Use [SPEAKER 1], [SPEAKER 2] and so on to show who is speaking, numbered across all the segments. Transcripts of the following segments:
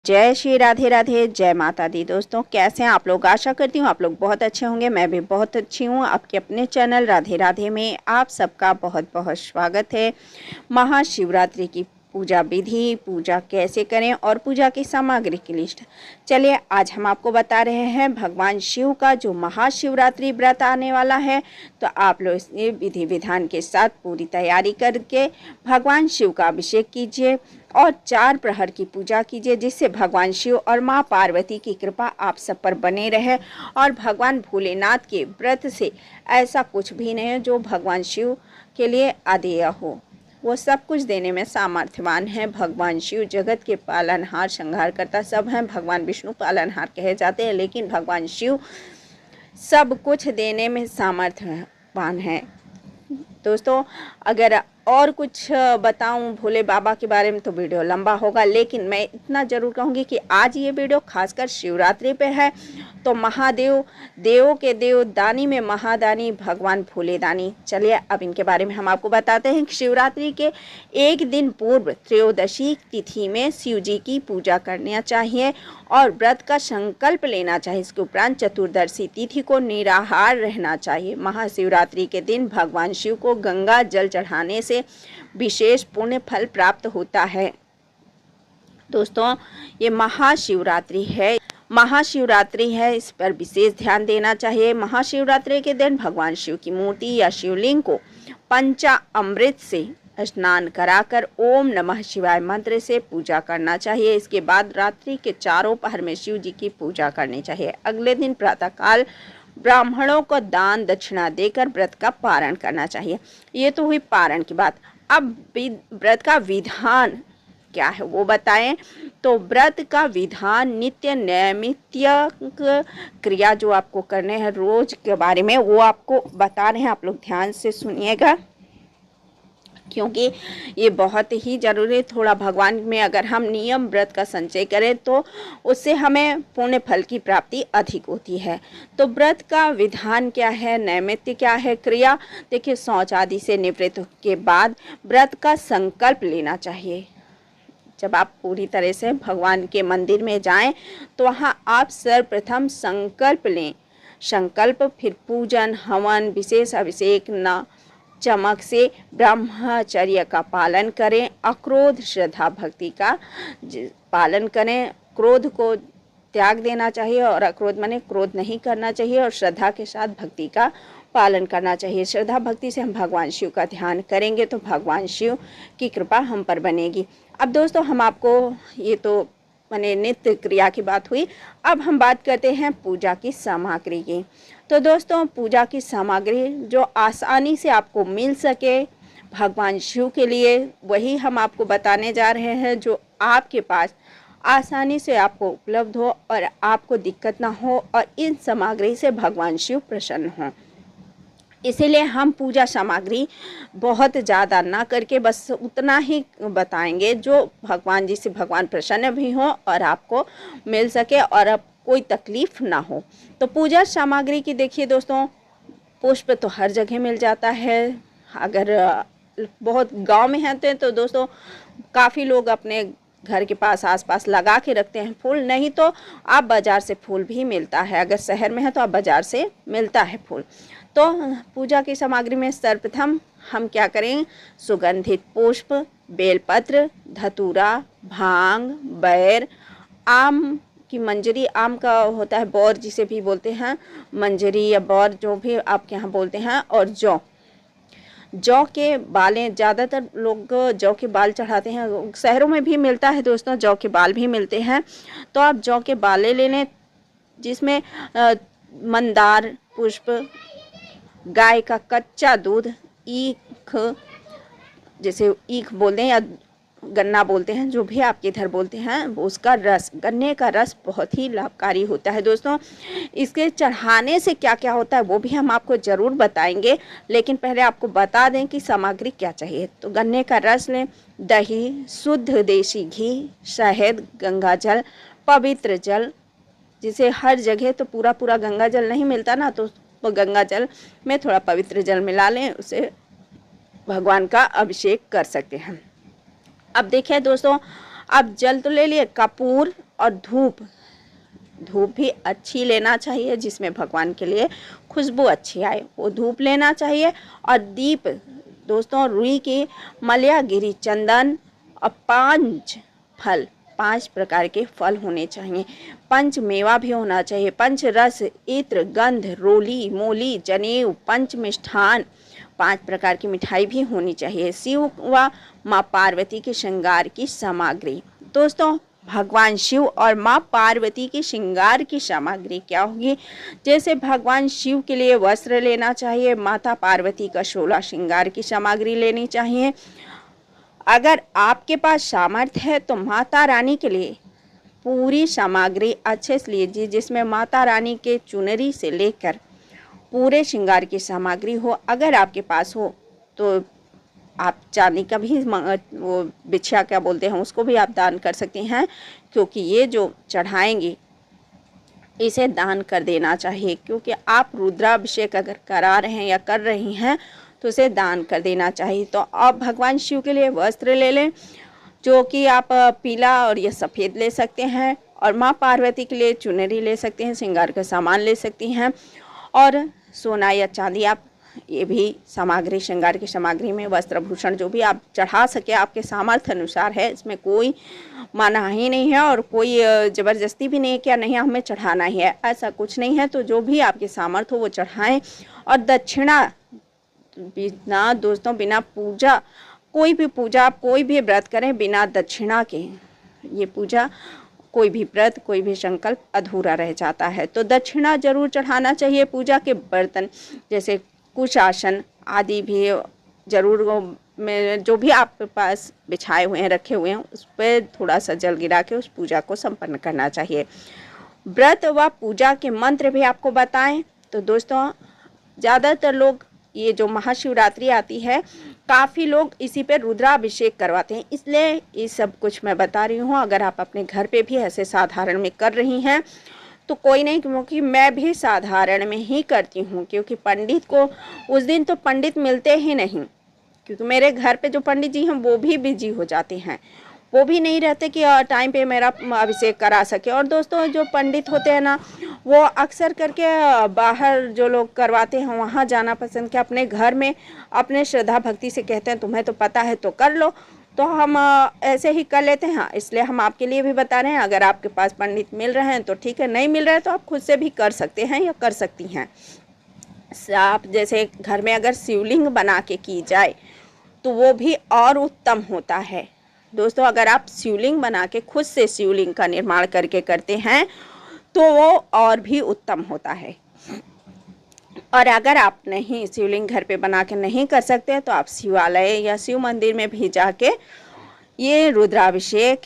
[SPEAKER 1] जय श्री राधे राधे, जय माता दी। दोस्तों कैसे हैं आप लोग? आशा करती हूँ आप लोग बहुत अच्छे होंगे। मैं भी बहुत अच्छी हूँ। आपके अपने चैनल राधे राधे में आप सबका बहुत बहुत स्वागत है। महाशिवरात्रि की पूजा विधि, पूजा कैसे करें और पूजा की सामग्री की लिस्ट। चलिए आज हम आपको बता रहे हैं भगवान शिव का जो महाशिवरात्रि व्रत आने वाला है, तो आप लोग इसके विधि विधान के साथ पूरी तैयारी करके भगवान शिव का अभिषेक कीजिए और 4 प्रहर की पूजा कीजिए, जिससे भगवान शिव और माँ पार्वती की कृपा आप सब पर बने रहे। और भगवान भोलेनाथ के व्रत से ऐसा कुछ भी नहीं है जो भगवान शिव के लिए अदेय हो। वो सब कुछ देने में सामर्थ्यवान है। भगवान शिव जगत के पालनहार, संहार करता सब हैं। भगवान विष्णु पालनहार कहे जाते हैं, लेकिन भगवान शिव सब कुछ देने में सामर्थ्यवान है। दोस्तों अगर और कुछ बताऊं भोले बाबा के बारे में तो वीडियो लंबा होगा, लेकिन मैं इतना ज़रूर कहूँगी कि आज ये वीडियो खासकर शिवरात्रि पे है। तो महादेव, देवों के देव, दानी में महादानी भगवान भोले दानी। चलिए अब इनके बारे में हम आपको बताते हैं कि शिवरात्रि के एक दिन पूर्व त्रयोदशी तिथि में शिव जी की पूजा करना चाहिए और व्रत का संकल्प लेना चाहिए। इसके उपरांत चतुर्दशी तिथि को निराहार रहना चाहिए। महाशिवरात्रि के दिन भगवान शिव को गंगा जल चढ़ाने से विशेष पुण्य फल प्राप्त होता है। दोस्तों ये महाशिवरात्रि है, इस पर विशेष ध्यान देना चाहिए। महाशिवरात्रि के दिन भगवान शिव की मूर्ति या शिवलिंग को पंचामृत से स्नान कराकर ओम नमः शिवाय मंत्र से पूजा करना चाहिए। इसके बाद रात्रि के चारों पहर में शिव जी की पूजा करनी चाहिए। अगले दिन प्रातःकाल ब्राह्मणों को दान दक्षिणा देकर व्रत का पारण करना चाहिए। ये तो हुई पारण की बात। अब व्रत का विधान क्या है वो बताएं। तो व्रत का विधान नित्य नैमित्तिक क्रिया जो आपको करने हैं रोज के बारे में वो आपको बता रहे हैं। आप लोग ध्यान से सुनिएगा क्योंकि ये बहुत ही ज़रूरी है। थोड़ा भगवान में अगर हम नियम व्रत का संचय करें तो उससे हमें पुण्य फल की प्राप्ति अधिक होती है। तो व्रत का विधान क्या है, नैमित्य क्या है, क्रिया देखिए। शौच आदि से निवृत्त के बाद व्रत का संकल्प लेना चाहिए। जब आप पूरी तरह से भगवान के मंदिर में जाएं तो वहाँ आप सर्वप्रथम संकल्प लें। संकल्प, फिर पूजन, हवन, विशेष अभिषेक, न चमक से ब्रह्मचर्य का पालन करें। अक्रोध श्रद्धा भक्ति का पालन करें। क्रोध को त्याग देना चाहिए और अक्रोध माने क्रोध नहीं करना चाहिए। और श्रद्धा के साथ भक्ति का पालन करना चाहिए। श्रद्धा भक्ति से हम भगवान शिव का ध्यान करेंगे तो भगवान शिव की कृपा हम पर बनेगी। अब दोस्तों हम आपको ये तो माने नित्य क्रिया की बात हुई। अब हम बात करते हैं पूजा की सामग्री की। तो दोस्तों पूजा की सामग्री जो आसानी से आपको मिल सके भगवान शिव के लिए, वही हम आपको बताने जा रहे हैं। जो आपके पास आसानी से आपको उपलब्ध हो और आपको दिक्कत ना हो और इन सामग्री से भगवान शिव प्रसन्न हों। इसीलिए हम पूजा सामग्री बहुत ज़्यादा ना करके बस उतना ही बताएंगे जो भगवान जी से भगवान प्रसन्न भी हो और आपको मिल सके और अब कोई तकलीफ़ ना हो। तो पूजा सामग्री की देखिए दोस्तों, पुष्प तो हर जगह मिल जाता है। अगर बहुत गांव में हैं तो दोस्तों काफ़ी लोग अपने घर के पास आसपास लगा के रखते हैं फूल। नहीं तो आप बाज़ार से फूल भी मिलता है। अगर शहर में है तो आप बाज़ार से मिलता है फूल। तो पूजा की सामग्री में सर्वप्रथम हम क्या करें, सुगंधित पुष्प, बेलपत्र, धतूरा, भांग, बैर, आम की मंजरी, आम का होता है बौर जिसे भी बोलते हैं, मंजरी या बौर जो भी आपके यहाँ बोलते हैं, और जौ के बालें। ज़्यादातर लोग जौ के बाल चढ़ाते हैं। शहरों में भी मिलता है दोस्तों, जौ के बाल भी मिलते हैं। तो आप जौ के बाले ले लें जिसमें मंदार पुष्प, गाय का कच्चा दूध, ईख जैसे ईख बोलते हैं या गन्ना बोलते हैं, जो भी आपके इधर बोलते हैं, उसका रस, गन्ने का रस बहुत ही लाभकारी होता है दोस्तों। इसके चढ़ाने से क्या क्या होता है वो भी हम आपको ज़रूर बताएंगे, लेकिन पहले आपको बता दें कि सामग्री क्या चाहिए। तो गन्ने का रस लें, दही, शुद्ध देसी घी, शहद, गंगा जल, पवित्र जल, जिसे हर जगह तो पूरा गंगा जल नहीं मिलता ना, तो गंगा जल में थोड़ा पवित्र जल मिला लें, उसे भगवान का अभिषेक कर सकते हैं। अब देखिए दोस्तों, अब जल तो ले लिए, कपूर और धूप भी अच्छी लेना चाहिए, जिसमें भगवान के लिए खुशबू अच्छी आए, वो धूप लेना चाहिए। और दीप दोस्तों, रुई की मलयागिरी, चंदन और 5 फल, 5 प्रकार के फल होने चाहिए। 5 मेवा भी होना चाहिए। 5 रस, इत्र, गंध, रोली, मोली, जनेऊ, 5 मिष्ठान, 5 प्रकार की मिठाई भी होनी चाहिए। शिव व माँ पार्वती के श्रृंगार की सामग्री। दोस्तों, भगवान शिव और माँ पार्वती की श्रृंगार की सामग्री क्या होगी? जैसे भगवान शिव के लिए वस्त्र लेना चाहिए, माता पार्वती का 16 श्रृंगार की सामग्री लेनी चाहिए। अगर आपके पास सामर्थ्य है तो माता रानी के लिए पूरी सामग्री अच्छे से लीजिए, जिसमें माता रानी के चुनरी से लेकर पूरे श्रृंगार की सामग्री हो। अगर आपके पास हो तो आप चांदी का भी वो बिछिया क्या बोलते हैं उसको भी आप दान कर सकते हैं, क्योंकि ये जो चढ़ाएंगे इसे दान कर देना चाहिए। क्योंकि आप रुद्राभिषेक अगर करा रहे हैं या कर रही हैं तो उसे दान कर देना चाहिए। तो आप भगवान शिव के लिए वस्त्र ले लें, जो कि आप पीला और या सफ़ेद ले सकते हैं। और माँ पार्वती के लिए चुनरी ले सकते हैं, श्रृंगार का सामान ले सकती हैं। और सोना या चांदी आप ये भी सामग्री, श्रृंगार की सामग्री में वस्त्र भूषण जो भी आप चढ़ा सके, आपके सामर्थ्य अनुसार है, इसमें कोई मनाही नहीं है और कोई ज़बरदस्ती भी नहीं है क्या नहीं हमें चढ़ाना ही है, ऐसा कुछ नहीं है। तो जो भी आपके सामर्थ्य हो वो चढ़ाएं। और दक्षिणा बिना दोस्तों, बिना पूजा, कोई भी पूजा आप कोई भी व्रत करें बिना दक्षिणा के, ये पूजा, कोई भी व्रत, कोई भी संकल्प अधूरा रह जाता है। तो दक्षिणा जरूर चढ़ाना चाहिए। पूजा के बर्तन जैसे कुशासन आदि भी जरूर में जो भी आपके पास बिछाए हुए हैं, रखे हुए हैं, उस पर थोड़ा सा जल गिरा के उस पूजा को संपन्न करना चाहिए। व्रत व पूजा के मंत्र भी आपको बताएं तो दोस्तों, ज़्यादातर लोग ये जो महाशिवरात्रि आती है, काफ़ी लोग इसी पे रुद्राभिषेक करवाते हैं, इसलिए ये सब कुछ मैं बता रही हूँ। अगर आप अपने घर पे भी ऐसे साधारण में कर रही हैं तो कोई नहीं, क्योंकि मैं भी साधारण में ही करती हूँ। क्योंकि पंडित को उस दिन तो पंडित मिलते ही नहीं, क्योंकि मेरे घर पे जो पंडित जी हैं वो भी बिजी हो जाते हैं, वो भी नहीं रहते कि टाइम पे मेरा अभिषेक करा सके। और दोस्तों, जो पंडित होते हैं ना, वो अक्सर करके बाहर जो लोग करवाते हैं वहाँ जाना पसंद किया, अपने घर में अपने श्रद्धा भक्ति से कहते हैं तुम्हें तो पता है तो कर लो, तो हम ऐसे ही कर लेते हैं। इसलिए हम आपके लिए भी बता रहे हैं, अगर आपके पास पंडित मिल रहे हैं तो ठीक है, नहीं मिल रहे तो आप खुद से भी कर सकते हैं या कर सकती हैं। आप जैसे घर में अगर शिवलिंग बना के की जाए तो वो भी और उत्तम होता है। दोस्तों, अगर आप शिवलिंग बना के खुद से शिवलिंग का निर्माण करके करते हैं तो वो और भी उत्तम होता है। और अगर आप नहीं शिवलिंग घर पे बना के नहीं कर सकते तो आप शिवालय या शिव मंदिर में भी जाके ये रुद्राभिषेक,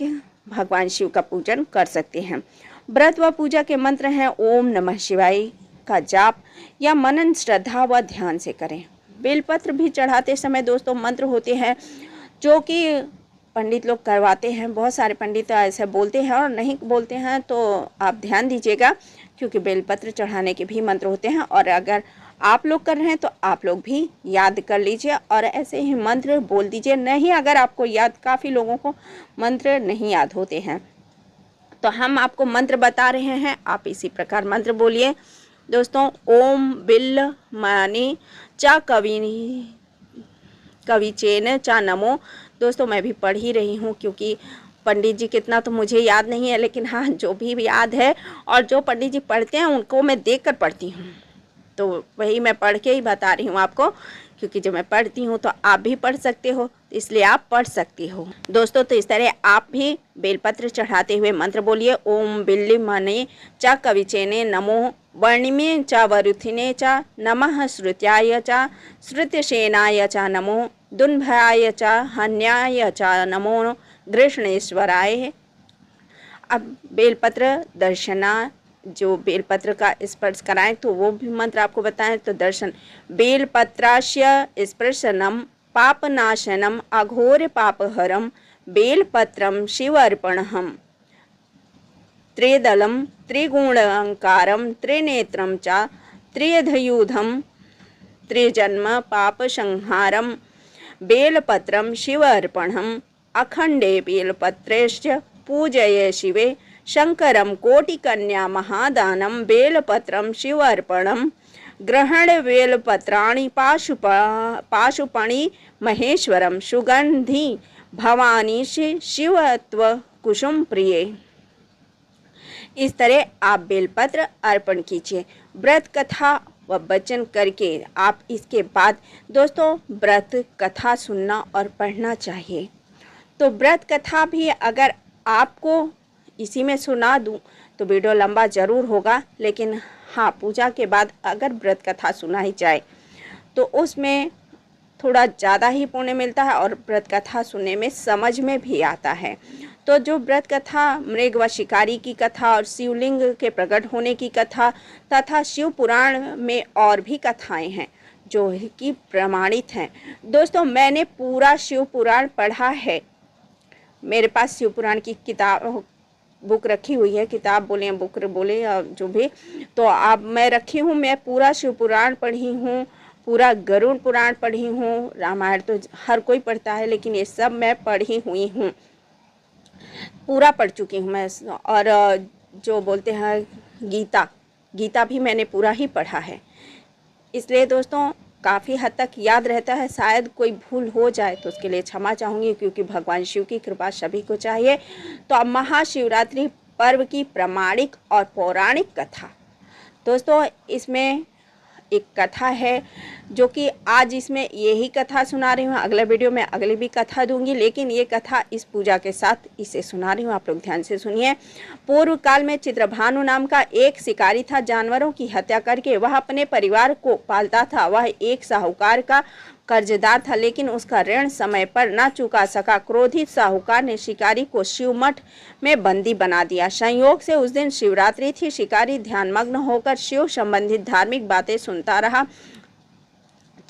[SPEAKER 1] भगवान शिव का पूजन कर सकते हैं। व्रत व पूजा के मंत्र हैं ओम नमः शिवाय का जाप या मनन श्रद्धा व ध्यान से करें। बेलपत्र भी चढ़ाते समय दोस्तों मंत्र होते हैं जो कि पंडित लोग करवाते हैं। बहुत सारे पंडित ऐसे बोलते हैं और नहीं बोलते हैं, तो आप ध्यान दीजिएगा, क्योंकि बेलपत्र चढ़ाने के भी मंत्र होते हैं। और अगर आप लोग कर रहे हैं तो आप लोग भी याद कर लीजिए और ऐसे ही मंत्र बोल दीजिए। नहीं, अगर आपको याद, काफ़ी लोगों को मंत्र नहीं याद होते हैं, तो हम आपको मंत्र बता रहे हैं, आप इसी प्रकार मंत्र बोलिए। दोस्तों, ओम बिल्ल मानी चा कविचेन चा नमो। दोस्तों, मैं भी पढ़ ही रही हूँ, क्योंकि पंडित जी कितना तो मुझे याद नहीं है, लेकिन हाँ जो भी याद है और जो पंडित जी पढ़ते हैं उनको मैं देखकर पढ़ती हूँ, तो वही मैं पढ़ के ही बता रही हूँ आपको। क्योंकि जब मैं पढ़ती हूँ तो आप भी पढ़ सकते हो, इसलिए आप पढ़ सकती हो। दोस्तों, तो इस तरह आप भी बेलपत्र चढ़ाते हुए मंत्र बोलिए। ओम बिल्ली मने चा कविचेने नमो वर्णिमे चा वरुथिने चा नमः श्रुत्याय चा श्रुत्यसेनाय चा नमो दुन्भयाय चा हन्याय चा नमो कृष्णेश्वराय। अब बेलपत्र दर्शना, जो बेलपत्र का स्पर्श कराएं तो वो भी मंत्र आपको बताएं। तो दर्शन बेलपत्रास्य स्पर्शनम पापनाशनम अघोर पापहरम बेलपत्रम शिवर्पणहम त्रिदलम त्रिगुणांकारम त्रिनेत्रम चा त्रियधयुधम त्रिजन्म पापसंहारम बेलपत्रम शिवर्पणहम अखंडे बेलपत्रेश्च पूजये शिवे शंकरम कोटि कन्या महादानम बेलपत्रम शिवर्पणम ग्रहण बेलपत्राणि पाशुपणि महेश्वरम सुगंधि भवानी शिवत्व कुसुम प्रिय। इस तरह आप बेलपत्र अर्पण कीजिए। व्रत कथा व वचन करके आप इसके बाद दोस्तों व्रत कथा सुनना और पढ़ना चाहिए। तो व्रत कथा भी अगर आपको इसी में सुना दूं तो वीडियो लंबा ज़रूर होगा, लेकिन हाँ, पूजा के बाद अगर व्रत कथा सुनाई जाए तो उसमें थोड़ा ज़्यादा ही पुण्य मिलता है और व्रत कथा सुनने में समझ में भी आता है। तो जो व्रत कथा, मृग व शिकारी की कथा और शिवलिंग के प्रकट होने की कथा तथा शिव पुराण में और भी कथाएं हैं जो कि प्रमाणित हैं। दोस्तों मैंने पूरा शिव पुराण पढ़ा है, मेरे पास शिव पुराण की किताब बुक रखी हुई है, किताब बोले या बुक बोले या जो भी, तो अब मैं रखी हूँ। मैं पूरा शिव पुराण पढ़ी हूँ, पूरा गरुड़ पुराण पढ़ी हूँ, रामायण तो हर कोई पढ़ता है लेकिन ये सब मैं पढ़ी हुई हूँ, पूरा पढ़ चुकी हूँ मैं। और जो बोलते हैं गीता भी मैंने पूरा ही पढ़ा है, इसलिए दोस्तों काफ़ी हद तक याद रहता है। शायद कोई भूल हो जाए तो उसके लिए क्षमा चाहूँगी, क्योंकि भगवान शिव की कृपा सभी को चाहिए। तो अब महाशिवरात्रि पर्व की प्रमाणिक और पौराणिक कथा, दोस्तों इसमें एक कथा है जो कि आज इसमें यही कथा सुना रही हूँ, अगले वीडियो में अगली भी कथा दूंगी, लेकिन ये कथा इस पूजा के साथ इसे सुना रही हूँ, आप लोग ध्यान से सुनिए। पूर्व काल में चित्रभानु नाम का एक शिकारी था। जानवरों की हत्या करके वह अपने परिवार को पालता था। वह एक साहूकार का कर्जदार था, लेकिन उसका ऋण समय पर न चुका सका। क्रोधित साहूकार ने शिकारी को शिव मठ में बंदी बना दिया। संयोग से उस दिन शिवरात्रि थी। शिकारी ध्यानमग्न होकर शिव संबंधित धार्मिक बातें सुनता रहा।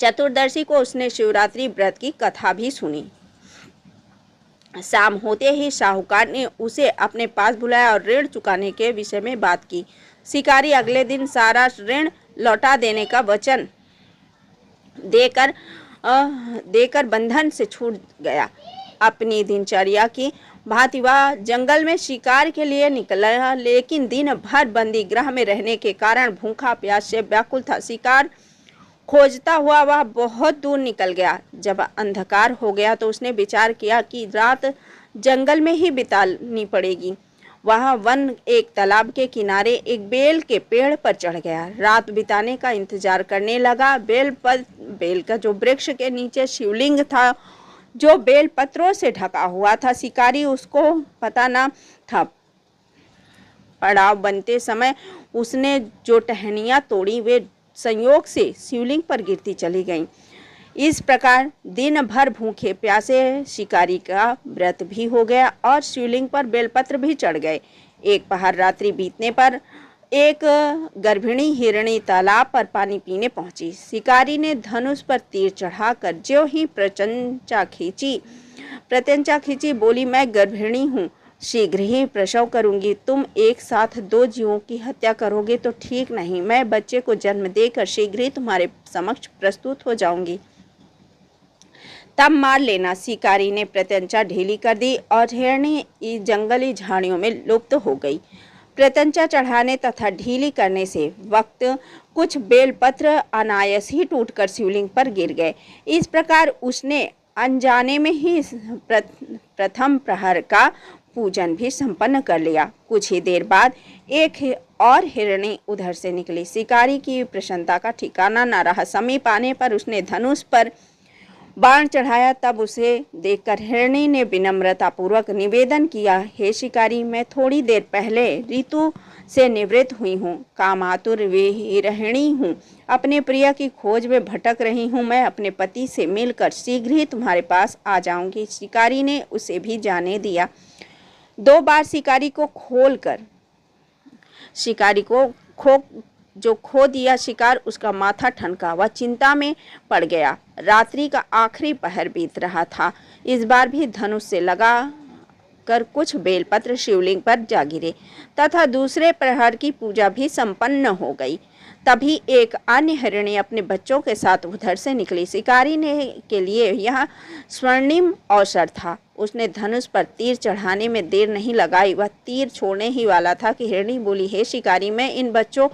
[SPEAKER 1] चतुर्दशी को उसने शिवरात्रि व्रत की कथा भी सुनी। शाम होते ही साहूकार ने उसे अपने पास बुलाया और ऋण चुकाने के विषय में बात की। शिकारी अगले दिन सारा ऋण लौटा देने का वचन देकर बंधन से छूट गया। अपनी दिनचर्या की भांति वह जंगल में शिकार के लिए निकला, लेकिन दिन भर बंदी गृह में रहने के कारण भूखा प्यास से व्याकुल था। शिकार खोजता हुआ वह बहुत दूर निकल गया। जब अंधकार हो गया तो उसने विचार किया कि रात जंगल में ही बितानी पड़ेगी। वह वन एक तालाब के किनारे एक बेल के पेड़ पर चढ़ गया। रात बिताने का इंतजार करने लगा। बेल का जो वृक्ष के नीचे शिवलिंग था जो बेल पत्रों से ढका हुआ था। शिकारी उसको पता न था। पड़ाव बनते समय उसने जो टहनियाँ तोड़ी वे संयोग से शिवलिंग पर गिरती चली गईं। इस प्रकार दिन भर भूखे प्यासे शिकारी का व्रत भी हो गया और शिवलिंग पर बेलपत्र भी चढ़ गए। एक पहर रात्रि बीतने पर एक गर्भिणी हिरणी तालाब पर पानी पीने पहुंची। शिकारी ने धनुष पर तीर चढ़ाकर ज्यों ही प्रत्यंचा खींची बोली, मैं गर्भिणी हूँ, शीघ्र ही प्रसव करूंगी। तुम एक साथ दो जीवों की हत्या करोगे तो ठीक नहीं। मैं बच्चे को जन्म देकर शीघ्र ही तुम्हारे समक्ष प्रस्तुत हो जाऊंगी, तब मार लेना। शिकारी ने प्रत्यंचा ढीली कर दी और हिरणी जंगली झाड़ियों में लुप्त हो गई। प्रत्यंचा चढ़ाने तथा ढीली करने से वक्त कुछ बेलपत्र अनायास ही टूटकर शिवलिंग पर गिर गए। इस प्रकार उसने अनजाने में ही प्रथम प्रहर का पूजन भी संपन्न कर लिया। कुछ ही देर बाद एक और हिरणी उधर से निकली। शिकारी की प्रसन्नता का ठिकाना न रहा। समीप आने पर उसने धनुष पर बाण चढ़ाया। तब उसे देखकर हिरणी ने विनम्रता पूर्वक निवेदन किया, हे शिकारी, मैं थोड़ी देर पहले ऋतु से निवृत्त हुई हूँ, कामातुर विरहिणी हूँ, अपने प्रिय की खोज में भटक रही हूँ। मैं अपने पति से मिलकर शीघ्र ही तुम्हारे पास आ जाऊंगी। शिकारी ने उसे भी जाने दिया। 2 बार शिकारी को खो दिया शिकार, उसका माथा ठनका, वह चिंता में पड़ गया। रात्रि का आखिरी पहर बीत रहा था। इस बार भी धनुष से लगा कर कुछ बेलपत्र शिवलिंग पर जा गिरे तथा दूसरे प्रहर की पूजा भी संपन्न हो गई। तभी एक अन्य हिरणी अपने बच्चों के साथ उधर से निकली। शिकारी ने के लिए यह स्वर्णिम अवसर था। उसने धनुष पर तीर चढ़ाने में देर नहीं लगाई। वह तीर छोड़ने ही वाला था कि हिरणी बोली, हे शिकारी, मैं इन बच्चों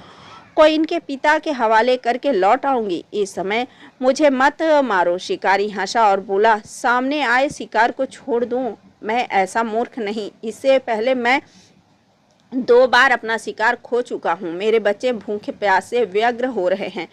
[SPEAKER 1] को इनके पिता के हवाले करके लौट आऊंगी। इस समय मुझे मत मारो। शिकारी हंसा और बोला, सामने आए शिकार को छोड़ दूं? मैं ऐसा मूर्ख नहीं। इससे पहले मैं 2 बार अपना शिकार खो चुका हूँ। मेरे बच्चे भूखे प्यासे व्यग्र हो रहे हैं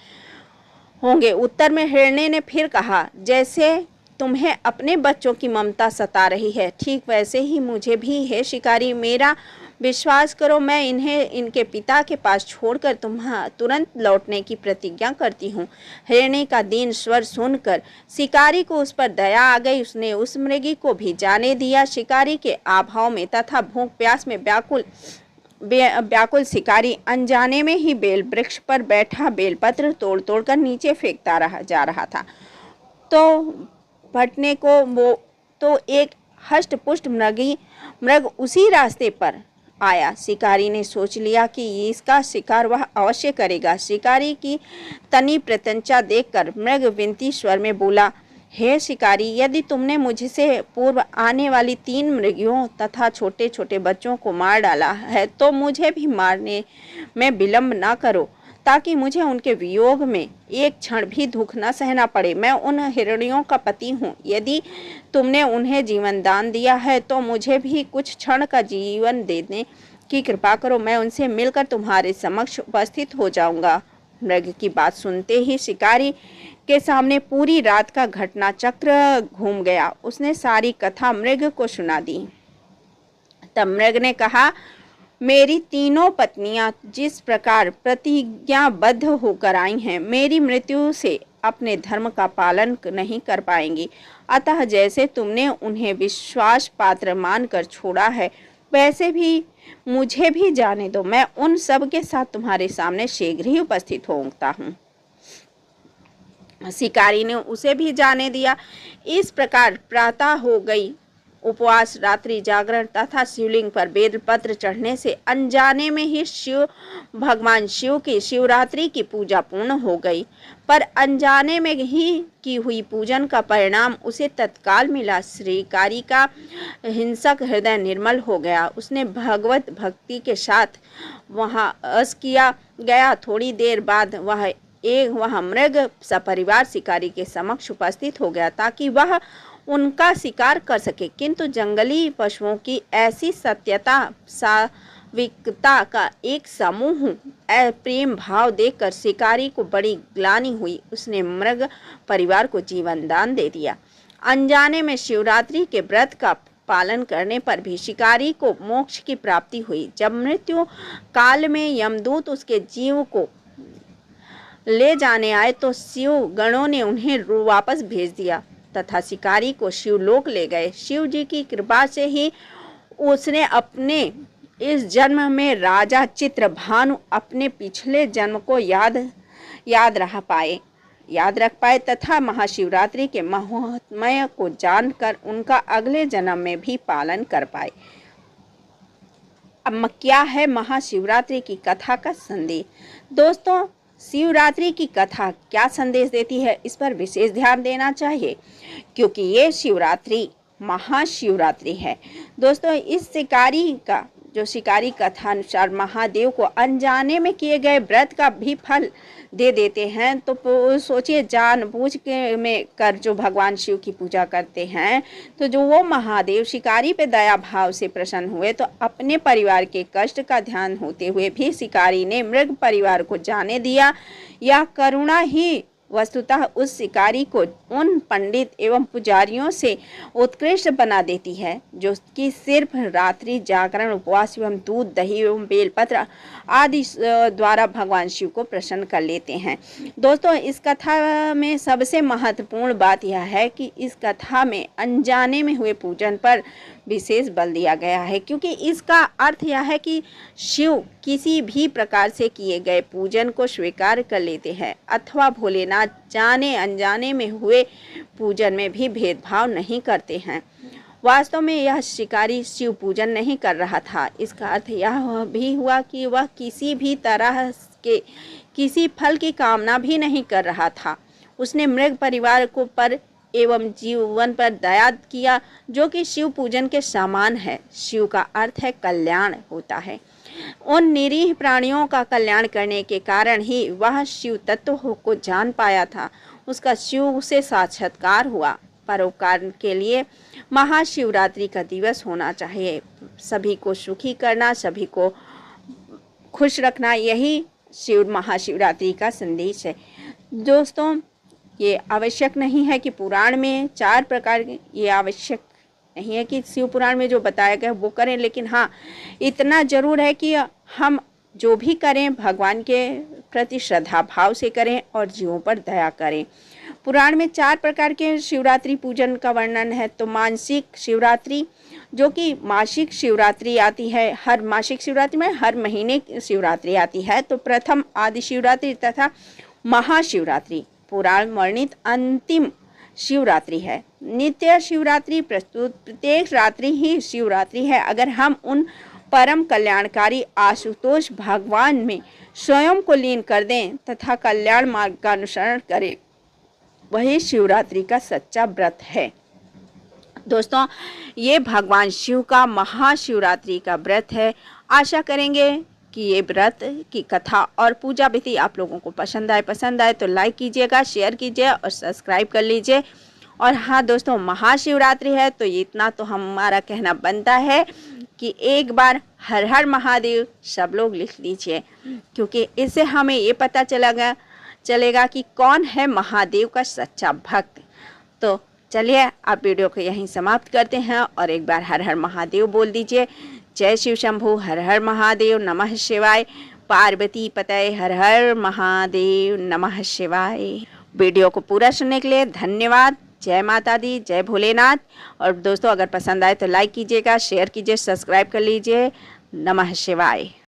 [SPEAKER 1] होंगे। उत्तर में हिरणी ने फिर कहा, जैसे तुम्हें अपने बच्चों की ममता सता रही है, ठीक वैसे ही मुझे भी है शिकारी। मेरा विश्वास करो, मैं इन्हें इनके पिता के पास छोड़कर तुरंत लौटने की प्रतिज्ञा करती हूँ। हिरणी का दीन स्वर सुनकर शिकारी को उस पर दया आ गई। उसने उस मृगी को भी जाने दिया। शिकारी के अभाव में तथा भूख प्यास में व्याकुल शिकारी अनजाने में ही बेल वृक्ष पर बैठा बेलपत्र तोड़ तोड़ कर नीचे फेंकता जा रहा था। तो भटने को वो तो एक हष्ट पुष्ट मृग उसी रास्ते पर आया। शिकारी ने सोच लिया कि इसका शिकार वह अवश्य करेगा। शिकारी की तनी प्रत्यंचा देखकर मृग विनती स्वर में बोला, हे शिकारी, यदि तुमने मुझसे पूर्व आने वाली 3 मृगियों तथा छोटे छोटे बच्चों को मार डाला है तो मुझे भी मारने में विलंब न करो, ताकि मुझे उनके वियोग में एक क्षण भी दुख न सहना पड़े। मैं उन हिरणियों का पति हूँ। यदि तुमने उन्हें जीवन दान दिया है तो मुझे भी कुछ क्षण का जीवन देने की कृपा करो। मैं उनसे मिलकर तुम्हारे समक्ष उपस्थित हो जाऊंगा। मृग की बात सुनते ही शिकारी के सामने पूरी रात का घटना चक्र घूम गया। उसने सारी कथा मृग को सुना दी। तब मृग ने कहा, मेरी तीनों पत्नियां जिस प्रकार प्रतिज्ञाबद्ध होकर आई हैं, मेरी मृत्यु से अपने धर्म का पालन नहीं कर पाएंगी। अतः जैसे तुमने उन्हें विश्वास पात्र मानकर छोड़ा है, वैसे भी मुझे भी जाने दो। मैं उन सब के साथ तुम्हारे सामने शीघ्र ही उपस्थित होता हूँ। शिकारी ने उसे भी जाने दिया। इस प्रकार प्रातः हो गई। उपवास, रात्रि जागरण तथा शिवलिंग पर बेलपत्र चढ़ने से अनजाने में ही भगवान शिव की शिवरात्रि की पूजा पूर्ण हो गई। पर अनजाने में ही की हुई पूजन का परिणाम उसे तत्काल मिला। शिकारी का हिंसक हृदय निर्मल हो गया। उसने भगवत भक्ति के साथ वहाँ वास किया गया। थोड़ी देर बाद वह मृग सपरिवार शिकारी के समक्ष उपस्थित हो गया ताकि वह उनका शिकार कर सके। किंतु जंगली पशुओं की ऐसी सत्यता सात्विकता का एक समूह प्रेम भाव देखकर शिकारी को बड़ी ग्लानि हुई। उसने मृग परिवार को जीवन दान दे दिया। अनजाने में शिवरात्रि के व्रत का पालन करने पर भी शिकारी को मोक्ष की प्राप्ति हुई। जब मृत्यु काल में यमदूत उसके जीव को ले जाने आए तो शिव गणों ने उन्हें वापस भेज दिया तथा शिकारी को शिवलोक ले गए। शिव जी की कृपा से ही उसने अपने इस जन्म में राजा चित्रभानु अपने पिछले जन्म को याद रख पाए तथा महाशिवरात्रि के महात्म्य को जानकर उनका अगले जन्म में भी पालन कर पाए। अब क्या है महाशिवरात्रि की कथा का संदेश? दोस्तों, शिवरात्रि की कथा क्या संदेश देती है, इस पर विशेष ध्यान देना चाहिए, क्योंकि ये शिवरात्रि महाशिवरात्रि है। दोस्तों, इस शिकारी कथा अनुसार महादेव को अनजाने में किए गए व्रत का भी फल दे देते हैं। तो सोचिए, जानबूझ के में कर जो भगवान शिव की पूजा करते हैं, तो जो वो महादेव शिकारी पे दया भाव से प्रसन्न हुए, तो अपने परिवार के कष्ट का ध्यान होते हुए भी शिकारी ने मृग परिवार को जाने दिया। यह करुणा ही वस्तुतः उस शिकारी को उन पंडित एवं पुजारियों से उत्कृष्ट बना देती है जो कि सिर्फ रात्रि जागरण, उपवास एवं दूध, दही एवं बेलपत्र आदि द्वारा भगवान शिव को प्रसन्न कर लेते हैं। दोस्तों, इस कथा में सबसे महत्वपूर्ण बात यह है कि इस कथा में अनजाने में हुए पूजन पर विशेष बल दिया गया है, क्योंकि इसका अर्थ यह है कि शिव किसी भी प्रकार से किए गए पूजन को स्वीकार कर लेते हैं अथवा भोलेनाथ जाने अनजाने में हुए पूजन में भी भेदभाव नहीं करते हैं। वास्तव में यह शिकारी शिव पूजन नहीं कर रहा था। इसका अर्थ यह भी हुआ कि वह किसी भी तरह के किसी फल की कामना भी नहीं कर रहा था। उसने मृग परिवार को पर एवं जीवन पर दया किया, जो कि शिव पूजन के समान है। शिव का अर्थ है कल्याण होता है। उन निरीह प्राणियों का कल्याण करने के कारण ही वह शिव तत्व को जान पाया था। उसका शिव से साक्षात्कार हुआ। परोपकार के लिए महाशिवरात्रि का दिवस होना चाहिए। सभी को सुखी करना, सभी को खुश रखना, यही शिव महाशिवरात्रि का संदेश है। दोस्तों, ये आवश्यक नहीं है कि पुराण में 4 प्रकार के, ये आवश्यक नहीं है कि शिव पुराण में जो बताया गया वो करें, लेकिन हाँ इतना जरूर है कि हम जो भी करें भगवान के प्रति श्रद्धा भाव से करें और जीवों पर दया करें। पुराण में 4 प्रकार के शिवरात्रि पूजन का वर्णन है। तो मासिक शिवरात्रि, जो कि मासिक शिवरात्रि आती है, हर मासिक शिवरात्रि में हर महीने शिवरात्रि आती है। तो प्रथम आदि शिवरात्रि तथा महाशिवरात्रि पुराण वर्णित अंतिम शिवरात्रि है। नित्य शिवरात्रि प्रस्तुत प्रत्येक रात्रि ही शिवरात्रि है। अगर हम उन परम कल्याणकारी आशुतोष भगवान में स्वयं को लीन कर दें तथा कल्याण मार्ग का अनुसरण करें, वही शिवरात्रि का सच्चा व्रत है। दोस्तों, ये भगवान शिव का महाशिवरात्रि का व्रत है। आशा करेंगे कि ये व्रत की कथा और पूजा विधि आप लोगों को पसंद आए तो लाइक कीजिएगा, शेयर कीजिए और सब्सक्राइब कर लीजिए। और हाँ दोस्तों, महाशिवरात्रि है तो इतना तो हमारा कहना बनता है कि एक बार हर हर महादेव सब लोग लिख लीजिए, क्योंकि इससे हमें ये पता चलेगा कि कौन है महादेव का सच्चा भक्त। तो चलिए आप वीडियो को यहीं समाप्त करते हैं और एक बार हर हर महादेव बोल दीजिए। जय शिव शंभू, हर हर महादेव, नमः शिवाय। पार्वती पतये, हर हर महादेव, नमः शिवाय। वीडियो को पूरा सुनने के लिए धन्यवाद। जय माता दी, जय भोलेनाथ। और दोस्तों, अगर पसंद आए तो लाइक कीजिएगा, शेयर कीजिए, सब्सक्राइब कर लीजिए। नमः शिवाय।